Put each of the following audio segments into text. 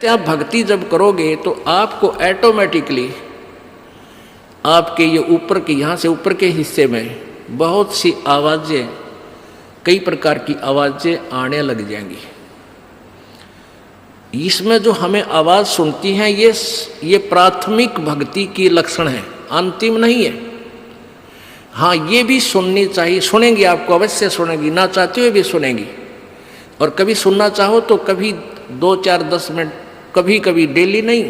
आप भक्ति जब करोगे तो आपको ऑटोमेटिकली आपके ये ऊपर के यहाँ से ऊपर के हिस्से में बहुत सी आवाज़ें, कई प्रकार की आवाज़ें आने लग जाएंगी। इसमें जो हमें आवाज़ सुनती हैं ये प्राथमिक भक्ति की लक्षण है, अंतिम नहीं है। हाँ, ये भी सुननी चाहिए, सुनेंगी, आपको अवश्य सुनेंगी, ना चाहते हुए भी सुनेंगी। और कभी सुनना चाहो तो कभी 2, 4, 10 मिनट, कभी कभी डेली नहीं,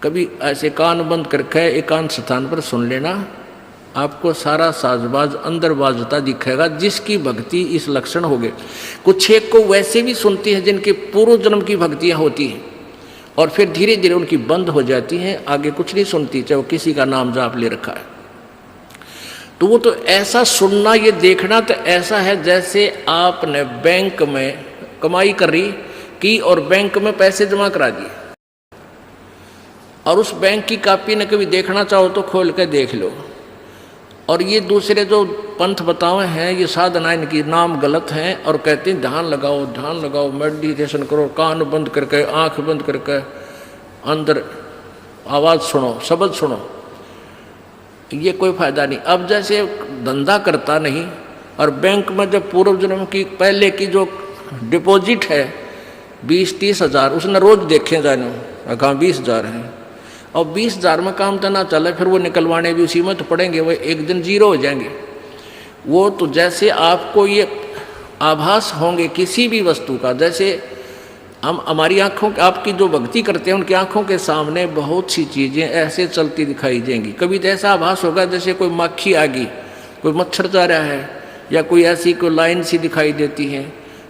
कभी ऐसे कान बंद करके एकांत स्थान पर सुन लेना, आपको सारा साजबाज अंदर बाजता दिखेगा, जिसकी भक्ति इस लक्षण हो गए। कुछ एक को वैसे भी सुनती है जिनके पूर्व जन्म की भक्तियाँ होती हैं और फिर धीरे धीरे उनकी बंद हो जाती हैं, आगे कुछ नहीं सुनती, चाहे वो किसी का नाम जाप ले रखा है। तो वो तो ऐसा सुनना, ये देखना तो ऐसा है जैसे आपने बैंक में कमाई करी की और बैंक में पैसे जमा करा दिए, और उस बैंक की कॉपी ने कभी देखना चाहो तो खोल के देख लो। और ये दूसरे जो पंथ बताए हैं, ये साधना, इनकी नाम गलत हैं और कहते हैं ध्यान लगाओ, मेडिटेशन करो, कान बंद करके, आंख बंद करके, अंदर आवाज़ सुनो, शब्द सुनो। ये कोई फायदा नहीं। अब जैसे धंधा करता नहीं और बैंक में जब पूर्व जन्म की पहले की जो डिपॉजिट है 20-30 हज़ार, उसने रोज देखे जाने, कहाँ 20,000 हैं, और 20,000 में काम तो ना चले, फिर वो निकलवाने भी उसी में तो पड़ेंगे, वो एक दिन जीरो हो जाएंगे। वो तो जैसे आपको ये आभास होंगे किसी भी वस्तु का, जैसे हम हमारी आँखों, आपकी जो भक्ति करते हैं उनकी आँखों के सामने बहुत सी चीज़ें ऐसे चलती दिखाई देंगी। कभी तो ऐसा आभास होगा जैसे कोई मक्खी आ गई, कोई मच्छर जा रहा है, या कोई ऐसी कोई लाइन सी दिखाई देती है।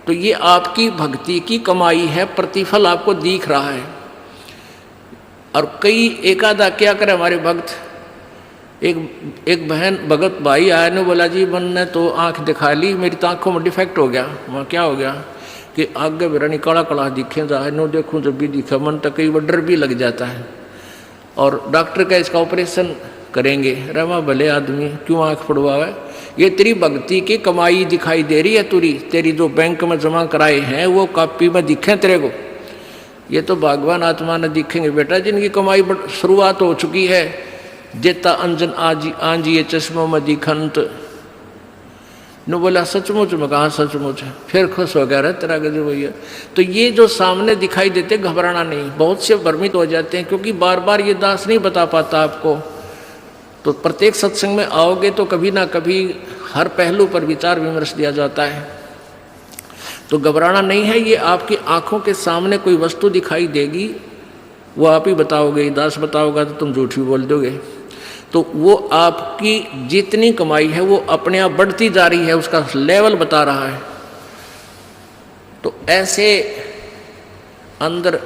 तो ये आपकी भक्ति की कमाई है, प्रतिफल आपको दिख रहा है। और कई एकादा क्या करे हमारे भक्त, एक बहन भगत भाई आया ने बोला जी मैंने तो आँख दिखा ली, मेरी तो आँखों में डिफेक्ट हो गया। वहाँ क्या हो गया कि आगे मेरा काला काला दिखे जाए, नो देखूँ जब भी दिखा, मन तक कई बार डर भी लग जाता है। और डॉक्टर का इसका ऑपरेशन करेंगे, रमा भले आदमी क्यों आँख पड़वावे, ये तेरी भक्ति की कमाई दिखाई दे रही है, तेरी जो बैंक में जमा कराए हैं वो कॉपी में दिखे तेरे को। ये तो भगवान आत्मा ने दिखेंगे बेटा, जिनकी कमाई शुरुआत हो चुकी है। जेता अंजन आंज ये चश्मों में दिखंत न बोला सचमुच में, कहा सचमुच है, फिर खुश हो गया, तेरा गजब भैया। तो ये जो सामने दिखाई देते, घबराना नहीं। बहुत से भ्रमित हो जाते हैं क्योंकि बार बार ये दास नहीं बता पाता आपको। तो प्रत्येक सत्संग में आओगे तो कभी ना कभी हर पहलू पर विचार विमर्श दिया जाता है। तो घबराना नहीं है। ये आपकी आंखों के सामने कोई वस्तु दिखाई देगी, वो आप ही बताओगे, दास बताओगा तो तुम झूठ भी बोल दोगे। तो वो आपकी जितनी कमाई है वो अपने आप बढ़ती जा रही है, उसका लेवल बता रहा है। तो ऐसे अंदर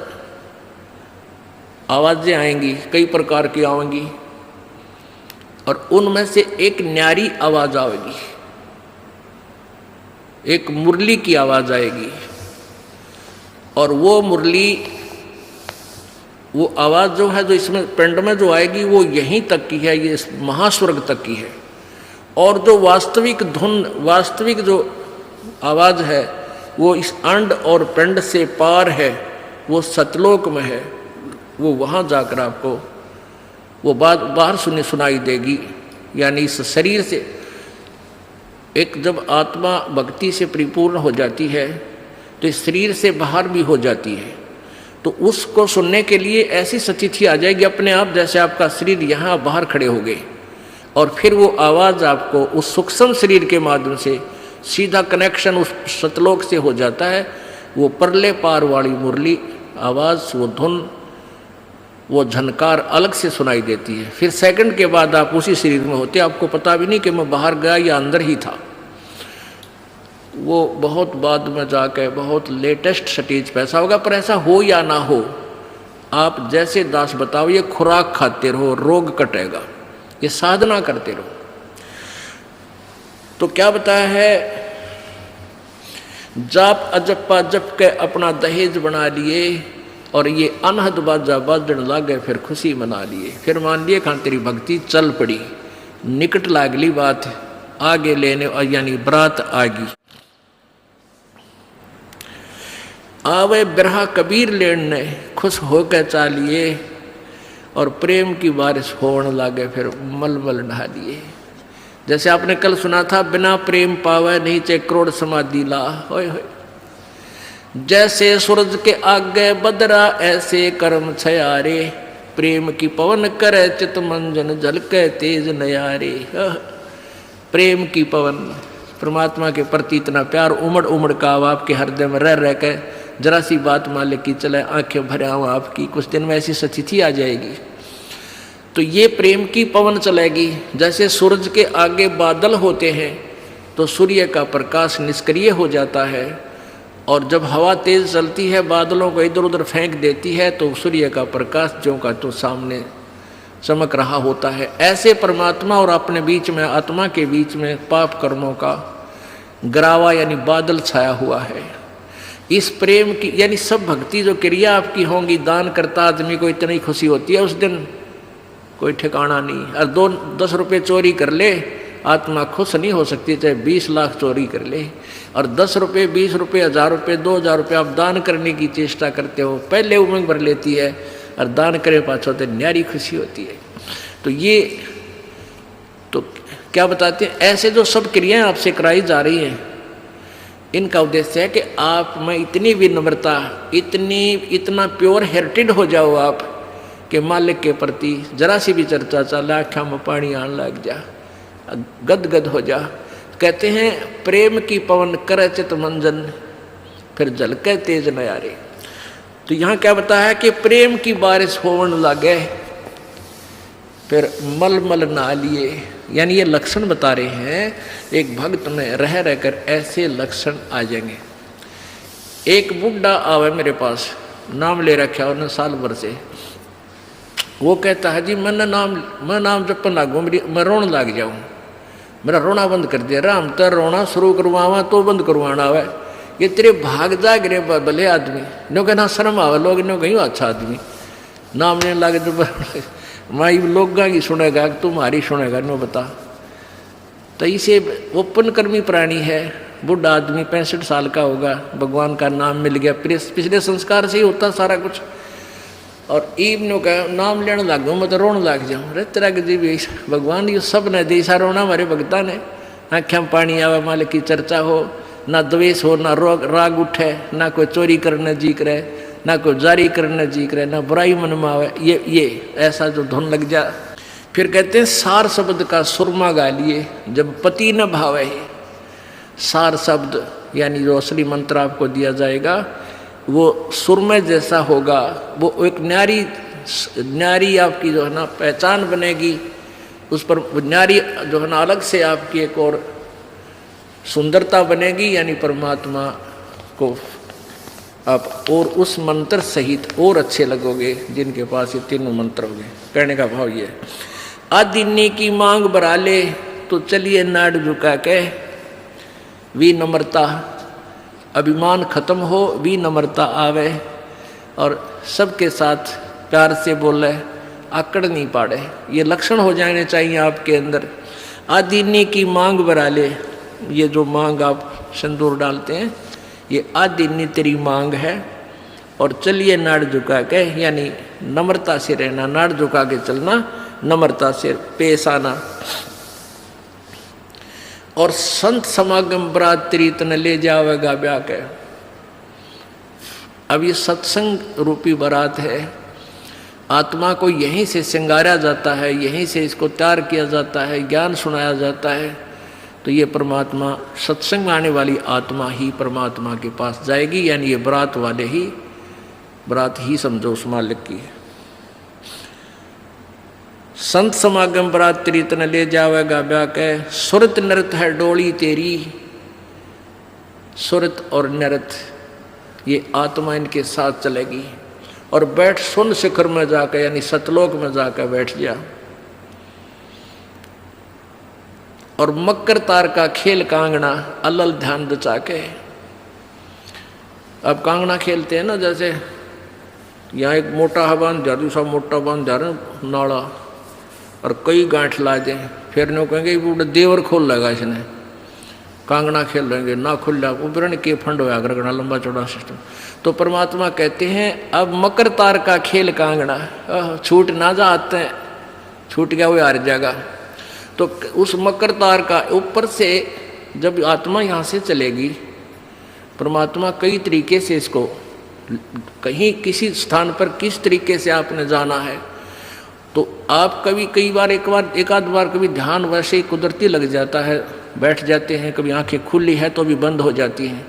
आवाज़ें आएंगी, कई प्रकार की आएंगी, और उनमें से एक न्यारी आवाज़ आएगी, एक मुरली की आवाज़ आएगी। और वो मुरली, वो आवाज़ जो है, जो इसमें पिंड में जो आएगी, वो यहीं तक की है, ये महास्वर्ग तक की है। और जो वास्तविक धुन, वास्तविक जो आवाज़ है, वो इस अंड और पिंड से पार है, वो सतलोक में है। वो वहाँ जाकर आपको वो बात बाहर सुनाई देगी। यानी इस शरीर से एक जब आत्मा भक्ति से परिपूर्ण हो जाती है तो इस शरीर से बाहर भी हो जाती है। तो उसको सुनने के लिए ऐसी स्थिति आ जाएगी अपने आप, जैसे आपका शरीर यहाँ बाहर खड़े हो गए, और फिर वो आवाज़ आपको उस सूक्ष्म शरीर के माध्यम से सीधा कनेक्शन उस सतलोक से हो जाता है। वो परले पार वाली मुरली आवाज़, वो धुन, वो झनकार अलग से सुनाई देती है। फिर सेकंड के बाद आप उसी शरीर में होते, आपको पता भी नहीं कि मैं बाहर गया या अंदर ही था। वो बहुत बाद में जाके बहुत लेटेस्ट स्टेज पे ऐसा होगा। पर ऐसा हो या ना हो, आप जैसे दास बताओ, ये खुराक खाते रहो, रोग कटेगा, ये साधना करते रहो। तो क्या बताया है, जाप अजप्पा जप के अपना दहेज बना लिए, और ये अनहद बाजा बाजन लागे, फिर खुशी मना लिए। फिर मान लिए खान तेरी भक्ति चल पड़ी, निकट लागली बात आगे लेने, और यानी बरात आगी। आवे बिरहा कबीर लेने खुश होकर चालिए, और प्रेम की बारिश होने लागे फिर मलमल ढालिए। जैसे आपने कल सुना था, बिना प्रेम पावे नहीं चे करोड़ समाधि ला। होय होय। जैसे सूरज के आगे बदरा ऐसे कर्म छयारे, प्रेम की पवन करे चित मंजन झलके तेज नयारे। प्रेम की पवन, परमात्मा के प्रति इतना प्यार उमड़ उमड़ का अब आपके हृदय में रह के जरा सी बात मालिक की चले आंखें भरे आऊँ आपकी, कुछ दिन में ऐसी सचिथी आ जाएगी। तो ये प्रेम की पवन चलेगी। जैसे सूरज के आगे बादल होते हैं तो सूर्य का प्रकाश निष्क्रिय हो जाता है, और जब हवा तेज चलती है बादलों को इधर उधर फेंक देती है तो सूर्य का प्रकाश ज्यों का त्यों सामने चमक रहा होता है। ऐसे परमात्मा और अपने बीच में, आत्मा के बीच में पाप कर्मों का गरावा यानी बादल छाया हुआ है। इस प्रेम की यानी सब भक्ति जो क्रिया आपकी होंगी, दान करता आदमी को इतनी खुशी होती है उस दिन कोई ठिकाना नहीं। और 10 रुपये चोरी कर ले आत्मा खुश नहीं हो सकती, चाहे 20 लाख चोरी कर ले। और 10 रुपये, 20 रुपये, 1000 रुपये, 2000 रुपये आप दान करने की चेष्टा करते हो, पहले उमंग भर लेती है, और दान करे पाछो तो न्यारी खुशी होती है। तो ये तो क्या बताते हैं, ऐसे जो सब क्रियाएं आपसे कराई जा रही हैं, इनका उद्देश्य है कि आप में इतनी विनम्रता, इतना प्योर हार्टेड हो जाओ आप कि मालिक के प्रति जरा सी भी चर्चा चला आँखों में पानी आने लग जा, गदगद हो जा। कहते हैं प्रेम की पवन करे चित मंजन फिर झलके तेज नयारे। तो यहाँ क्या बताया है कि प्रेम की बारिश होने लगे फिर मलमल ना लिए, यानी ये लक्षण बता रहे हैं एक भक्त में रह रहकर ऐसे लक्षण आ जाएंगे। एक बुढ़ा आवे मेरे पास, नाम ले रखा उन्होंने साल भर से। वो कहता है जी मैं नाम जपन लागू, मैं रोने लग जाऊँ, मेरा रोना बंद कर दिया। राम तो रोना शुरू करवावा तो बंद करवाना आवे, ये तेरे भाग जा गिरे भले आदमी, नो कहना शर्म आवे, लोग नो कहीं अच्छा आदमी नाम लेने लगे तो माई लोग की सुनेगा तुम्हारी सुनेगा, नो बता। तो इसे वो पुण्यकर्मी प्राणी है, बुढ़ा आदमी 65 साल का होगा, भगवान का नाम मिल गया, पिछले संस्कार से ही होता सारा कुछ। और ईब का नाम लेने लग गया, मैं तो रोने लग जाऊँ। अरे तेरा जी भी भगवान ये सब ने देसा रोना हमारे भगता ने, आँखें में पानी आवे, मालिक की चर्चा हो, ना द्वेष हो, ना राग उठे, ना कोई चोरी करने जी करे, ना कोई जारी करने जी करे, ना बुराई मन में आवे, ये ऐसा जो धुन लग जा। फिर कहते हैं सार शब्द का सुरमा गा लिए जब पति न भावे। सार शब्द यानी जो असली मंत्र आपको दिया जाएगा वो सुरमे जैसा होगा, वो एक न्यारी आपकी जो है ना पहचान बनेगी, उस पर न्यारी जो है ना अलग से आपकी एक और सुंदरता बनेगी, यानी परमात्मा को आप और उस मंत्र सहित और अच्छे लगोगे जिनके पास ये तीनों मंत्र होंगे। कहने का भाव ये, आदिन्नी की मांग बरा ले तो चलिए नाड़ झुका के, विनम्रता, अभिमान खत्म हो, विनम्रता आवे, और सबके साथ प्यार से बोले, आकड़ नहीं पाड़े, ये लक्षण हो जाने चाहिए आपके अंदर। आदिन्नी की मांग बरा ले, ये जो मांग आप सिंदूर डालते हैं ये आदिन्नी तेरी मांग है, और चलिए नाड़ झुका के, यानी नम्रता से रहना, नाड़ झुका के चलना, नम्रता से पेश आना। और संत समागम बरातरी तन ले जावेगा ब्याह के। अब ये सत्संग रूपी बारात है, आत्मा को यहीं से श्रृंगारा जाता है, यहीं से इसको तैयार किया जाता है, ज्ञान सुनाया जाता है। तो ये परमात्मा, सत्संग में आने वाली आत्मा ही परमात्मा के पास जाएगी, यानी ये बरात वाले ही, बरात ही समझो उस मालिक की। संत समागम बरात तेरी तन ले जावेगा ब्याह के, सुरत नृत है डोली तेरी। सुरत और नृत ये आत्मा इनके साथ चलेगी, और बैठ सुन शिखर में जाकर, यानी सतलोक में जाकर बैठ जा। और मकर तार का खेल कांगना अलल ध्यान दचा के। अब कांगना खेलते हैं ना, जैसे यहाँ एक मोटा बांध जा, दूसरा मोटा बांध जा रहे नाला, और कई गांठ ला दें, फिर नो कहेंगे बूढ़ा देवर खोल लगा इसने, कांगड़ा खेल लेंगे ना खुल्ला उबरण के फंड होया गरगना लंबा चौड़ा सिस्टम। तो परमात्मा कहते हैं अब मकर तार का खेल कांगड़ा, छूट ना जाते हैं, छूट गया वो हार जाएगा। तो उस मकर तार का ऊपर से जब आत्मा यहाँ से चलेगी, परमात्मा कई तरीके से इसको कहीं किसी स्थान पर किस तरीके से आपने जाना है, तो आप कभी कई बार एक आध बार कभी ध्यान वैसे ही कुदरती लग जाता है, बैठ जाते हैं, कभी आंखें खुली है तो भी बंद हो जाती हैं।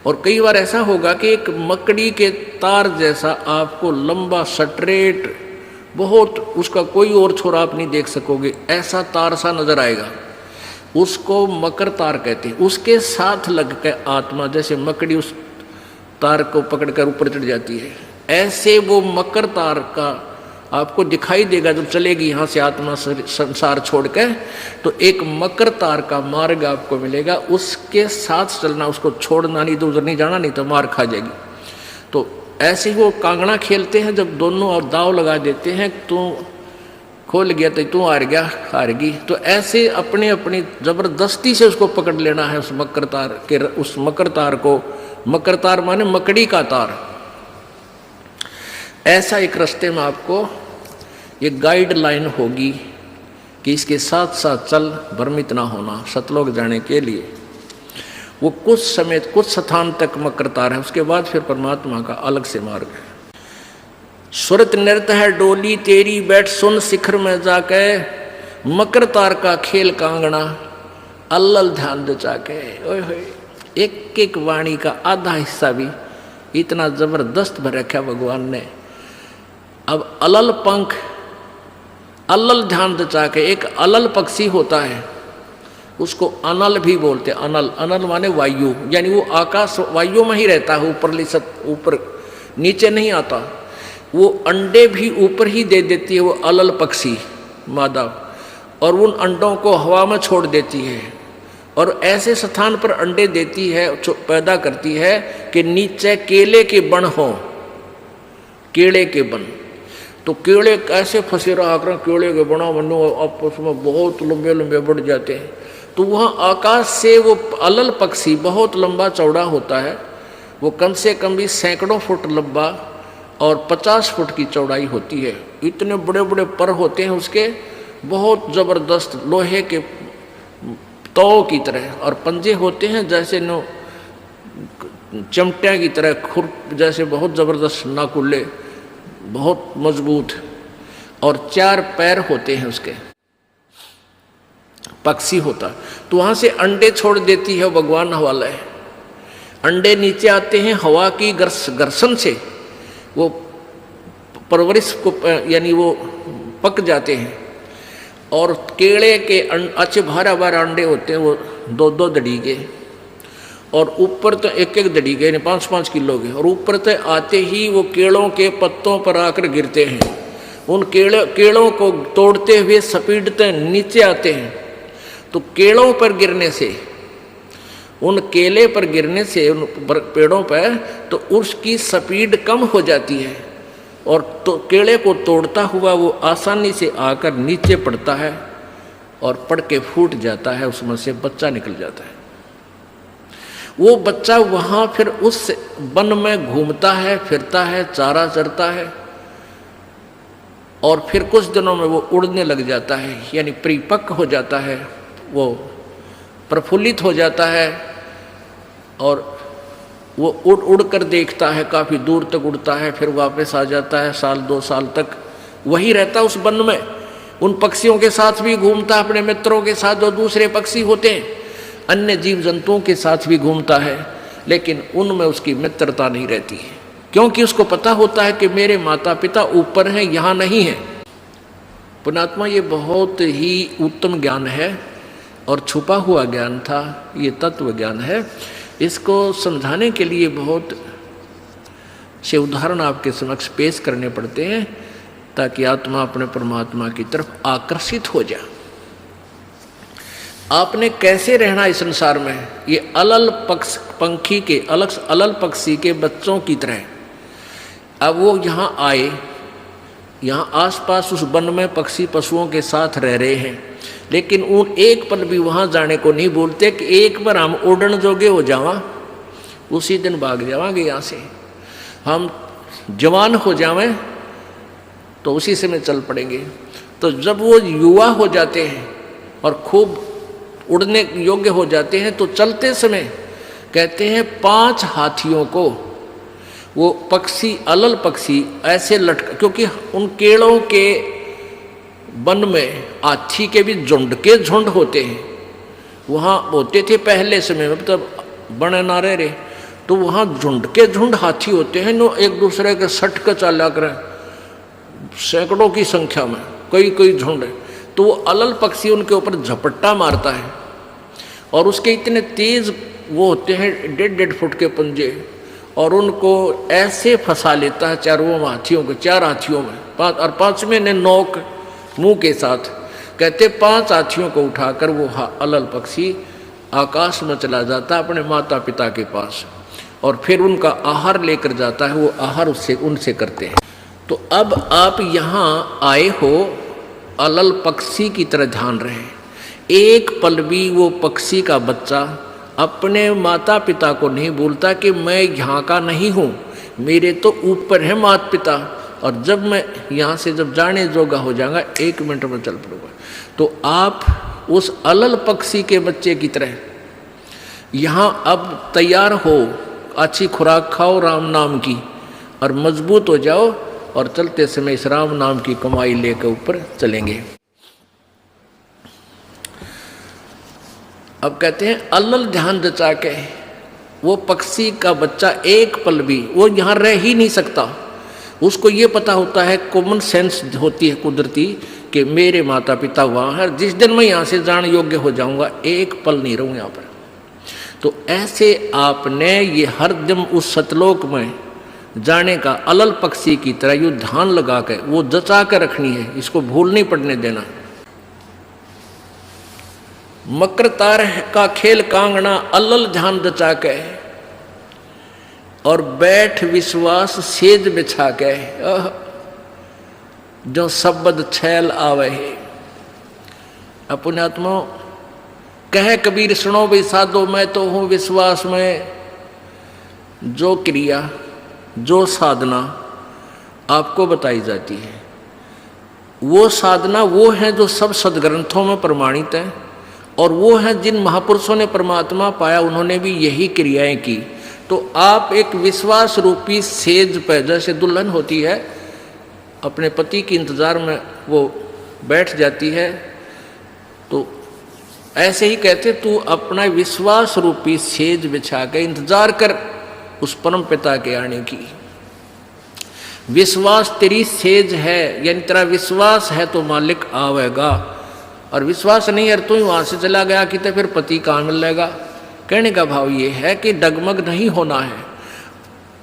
और कई बार ऐसा होगा कि एक मकड़ी के तार जैसा आपको लंबा स्ट्रेट बहुत, उसका कोई और छोर आप नहीं देख सकोगे, ऐसा तार सा नजर आएगा, उसको मकर तार कहते हैं। उसके साथ लग के आत्मा जैसे मकड़ी उस तार को पकड़कर ऊपर चढ़ जाती है, ऐसे वो मकर तार का आपको दिखाई देगा जब चलेगी यहाँ से आत्मा संसार छोड़ के, तो एक मकर तार का मार्ग आपको मिलेगा, उसके साथ चलना, उसको छोड़ना नहीं, तो उधर नहीं जाना, नहीं तो मार खा जाएगी। तो ऐसे ही वो कांगड़ा खेलते हैं, जब दोनों और दाव लगा देते हैं, तू खोल गया तो तू हार गया, हारगी। तो ऐसे अपने अपनी जबरदस्ती से उसको पकड़ लेना है उस मकर तार के, उस मकर तार को। मकर तार माने मकड़ी का तार। ऐसा एक रास्ते में आपको ये गाइडलाइन होगी कि इसके साथ साथ चल, भ्रमित ना होना, सतलोक जाने के लिए। वो कुछ समय कुछ स्थान तक मकर तार है, उसके बाद फिर परमात्मा का अलग से मार्ग है। सुरत नृत्य है डोली तेरी, बैठ सुन शिखर में जाके, मकर तार का खेल कांगड़ा, अल्लल ध्यान दे जाके। ओए होए, एक एक वाणी का आधा हिस्सा भी इतना जबरदस्त भर रखा भगवान ने। अब अलल पंख, अल्लल ध्यान दचा के, एक अलल पक्षी होता है, उसको अनल भी बोलते हैं। अनल, अनल माने वायु, यानी वो आकाश वायु में ही रहता है, ऊपर नीचे नहीं आता। वो अंडे भी ऊपर ही दे देती है वो अलल पक्षी मादा, और उन अंडों को हवा में छोड़ देती है, और ऐसे स्थान पर अंडे देती है, पैदा करती है कि नीचे केले के बन हो, केले के बन। तो केले कैसे फंसे रहा कर, केले के बना बनो आपस में बहुत लंबे लंबे बढ़ जाते हैं। तो वहाँ आकाश से वो अलल पक्षी बहुत लंबा चौड़ा होता है, वो कम से कम भी सैकड़ों फुट लंबा और 50 फुट की चौड़ाई होती है। इतने बड़े बड़े पर होते हैं उसके, बहुत ज़बरदस्त लोहे के तौ की तरह, और पंजे होते हैं जैसे नो चमटिया की तरह, खुर जैसे बहुत ज़बरदस्त नाकुल्ले, बहुत मजबूत, और 4 पैर होते हैं उसके, पक्षी होता। तो वहाँ से अंडे छोड़ देती है भगवान वाला है। अंडे नीचे आते हैं हवा की घर्षण से, वो परवरिश को यानी वो पक जाते हैं, और केले के अच्छे भारा भारा अंडे होते हैं, वो 2-2 दड़ी के, और ऊपर तो 1-1 दड़ी के, 5-5 किलो के, और ऊपर तो आते ही वो केलों के पत्तों पर आकर गिरते हैं। उन केलों को तोड़ते हुए सपीटते नीचे आते हैं। तो केलों पर गिरने से, उन केले पर गिरने से, उन पेड़ों पर, तो उसकी स्पीड कम हो जाती है, और तो केले को तोड़ता हुआ वो आसानी से आकर नीचे पड़ता है, और पड़ के फूट जाता है, उसमें से बच्चा निकल जाता है। वो बच्चा वहाँ फिर उस वन में घूमता है, फिरता है, चारा चरता है, और फिर कुछ दिनों में वो उड़ने लग जाता है, यानी परिपक्व हो जाता है, वो प्रफुल्लित हो जाता है, और वो उड़ उड़ कर देखता है, काफ़ी दूर तक उड़ता है, फिर वापस आ जाता है, 1-2 साल तक वही रहता है उस वन में। उन पक्षियों के साथ भी घूमता है, अपने मित्रों के साथ जो दूसरे पक्षी होते हैं, अन्य जीव जंतुओं के साथ भी घूमता है, लेकिन उनमें उसकी मित्रता नहीं रहती है, क्योंकि उसको पता होता है कि मेरे माता पिता ऊपर हैं, यहाँ नहीं है। पुण्यात्मा, ये बहुत ही उत्तम ज्ञान है और छुपा हुआ ज्ञान था, ये तत्व ज्ञान है। इसको समझाने के लिए बहुत से उदाहरण आपके समक्ष पेश करने पड़ते हैं, ताकि आत्मा अपने परमात्मा की तरफ आकर्षित हो जाए। आपने कैसे रहना इस संसार में, ये अलल पंखी के, अलल पक्षी के बच्चों की तरह। अब वो यहाँ आए, यहाँ आसपास उस वन में पक्षी पशुओं के साथ रह रहे हैं, लेकिन उन एक पल भी वहाँ जाने को नहीं बोलते कि एक बार हम उड़न जोगे हो जावा, उसी दिन भाग जावांगे यहाँ से, हम जवान हो जावें तो उसी समय चल पड़ेंगे। तो जब वो युवा हो जाते हैं और खूब उड़ने योग्य हो जाते हैं तो चलते समय कहते हैं 5 हाथियों को वो पक्षी, अलल पक्षी ऐसे लटका, क्योंकि उन केड़ों के वन में हाथी के भी झुंड के झुंड होते हैं, वहाँ होते थे पहले समय में, तब बने ना रहे, तो वहाँ झुंड के झुंड हाथी होते हैं, नो एक दूसरे के सट कर चाला करें सैकड़ों की संख्या में, कई झुंड है। तो वो अलल पक्षी उनके ऊपर झपट्टा मारता है और उसके इतने तेज वो होते हैं 1.5 फुट के पंजे, और उनको ऐसे फंसा लेता है चारों हाथियों को, 4 हाथियों में, 5 और 5वें ने नोक मुंह के साथ, कहते 5 हाथियों को उठाकर वो अलल पक्षी आकाश में चला जाता है अपने माता पिता के पास, और फिर उनका आहार लेकर जाता है, वो आहार उससे उनसे करते हैं। तो अब आप यहाँ आए हो अलल पक्षी की तरह ध्यान रहे, एक पल भी वो पक्षी का बच्चा अपने माता पिता को नहीं बोलता कि मैं यहाँ का नहीं हूँ, मेरे तो ऊपर है माता पिता, और जब मैं यहाँ से जब जाने जोगा हो जाऊंगा 1 मिनट में चल पड़ूंगा। तो आप उस अलल पक्षी के बच्चे की तरह यहाँ अब तैयार हो, अच्छी खुराक खाओ राम नाम की, और मजबूत हो जाओ, और चलते समय इस राम नाम की कमाई लेकर ऊपर चलेंगे। अब कहते हैं अलल ध्यान जचा के वो पक्षी का बच्चा एक पल भी वो यहाँ रह ही नहीं सकता, उसको ये पता होता है, कॉमन सेंस होती है कुदरती, कि मेरे माता पिता वहाँ है, जिस दिन मैं यहाँ से जाने योग्य हो जाऊँगा 1 पल नहीं रहूँ यहाँ पर। तो ऐसे आपने ये हर दिन उस सतलोक में जाने का अलल पक्षी की तरह यू ध्यान लगा कर वो जचा कर रखनी है, इसको भूल नहीं पड़ने देना। मकर तार का खेल कांगना अलल ध्यान जचा के, और बैठ विश्वास सेज बिछा के, जो शब्द छैल आवे है। अपने आत्मा कह कबीर सुनो भी साधो, मैं तो हूँ विश्वास में, जो क्रिया जो साधना आपको बताई जाती है वो साधना वो है जो सब सदग्रंथों में प्रमाणित है, और वो है जिन महापुरुषों ने परमात्मा पाया उन्होंने भी यही क्रियाएं की। तो आप एक विश्वास रूपी सेज पर, जैसे दुल्हन होती है अपने पति के इंतज़ार में वो बैठ जाती है, तो ऐसे ही कहते तू अपना विश्वास रूपी सेज बिछा के इंतजार कर उस परम पिता के आने की। विश्वास तेरी सेज है, यानी तेरा विश्वास है तो मालिक आवेगा, और विश्वास नहीं है तो ही वहां से चला गया कि तो फिर पति कहाँ मिलेगा। कहने का भाव ये है कि डगमग नहीं होना है,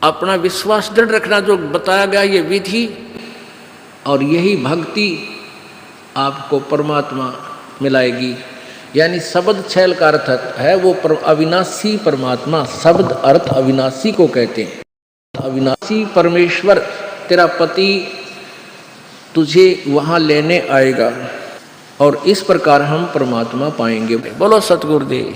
अपना विश्वास दृढ़ रखना, जो बताया गया ये विधि और यही भक्ति आपको परमात्मा मिलाएगी। यानी शब्द छैल का अर्थ है वो अविनाशी परमात्मा, शब्द अर्थ अविनाशी को कहते हैं। अविनाशी परमेश्वर तेरा पति तुझे वहाँ लेने आएगा, और इस प्रकार हम परमात्मा पाएंगे। बोलो सतगुरुदेव।